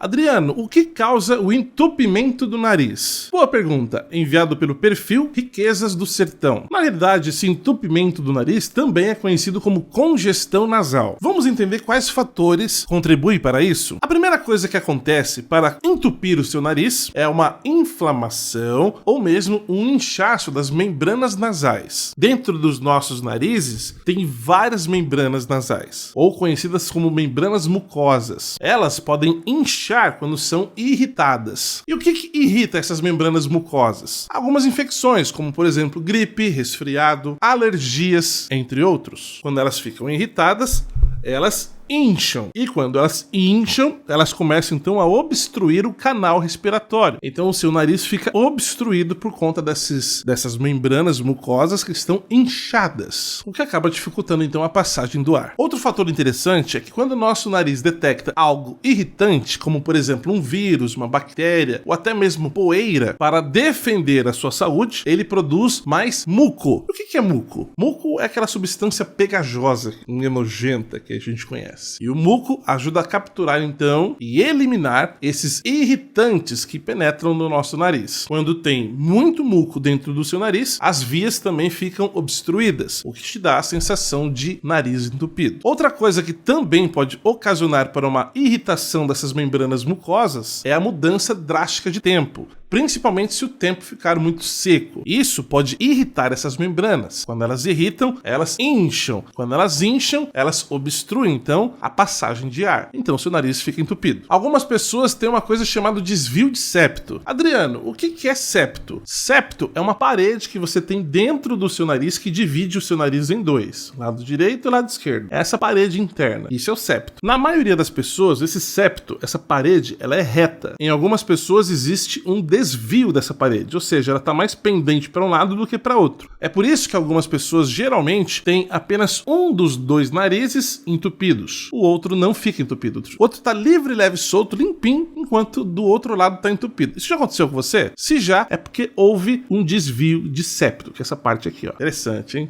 Adriano, o que causa o entupimento do nariz? Boa pergunta, enviado pelo perfil Riquezas do Sertão. Na realidade, esse entupimento do nariz também é conhecido como congestão nasal. Vamos entender quais fatores contribuem para isso? A primeira coisa que acontece para entupir o seu nariz é uma inflamação ou mesmo um inchaço das membranas nasais. Dentro dos nossos narizes tem várias membranas nasais, ou conhecidas como membranas mucosas. Elas podem inchar quando são irritadas. E o que irrita essas membranas mucosas? Algumas infecções, como por exemplo gripe, resfriado, alergias, entre outros. Quando elas ficam irritadas, elas incham. E quando elas incham, elas começam então a obstruir o canal respiratório. Então o seu nariz fica obstruído por conta dessas membranas mucosas que estão inchadas, o que acaba dificultando então a passagem do ar. Outro fator interessante é que quando o nosso nariz detecta algo irritante, como por exemplo um vírus, uma bactéria ou até mesmo poeira, para defender a sua saúde, ele produz mais muco. O que é muco? Muco é aquela substância pegajosa e nojenta que a gente conhece. E o muco ajuda a capturar então e eliminar esses irritantes que penetram no nosso nariz. Quando tem muito muco dentro do seu nariz, as vias também ficam obstruídas, o que te dá a sensação de nariz entupido. Outra coisa que também pode ocasionar para uma irritação dessas membranas mucosas é a mudança drástica de tempo, principalmente se o tempo ficar muito seco. Isso pode irritar essas membranas. Quando elas irritam, elas incham. Quando elas incham, elas obstruem então a passagem de ar. Então seu nariz fica entupido. Algumas pessoas têm uma coisa chamada desvio de septo. Adriano, o que é septo? Septo é uma parede que você tem dentro do seu nariz que divide o seu nariz em dois, lado direito e lado esquerdo. Essa parede interna, isso é o septo. Na maioria das pessoas, esse septo, essa parede, ela é reta. Em algumas pessoas existe um desvio dessa parede, ou seja, ela está mais pendente para um lado do que para outro. É por isso que algumas pessoas geralmente têm apenas um dos dois narizes entupidos, o outro não fica entupido. O outro está livre, leve, solto, limpinho, enquanto do outro lado está entupido. Isso já aconteceu com você? Se já, é porque houve um desvio de septo, que é essa parte aqui, ó. Interessante, hein?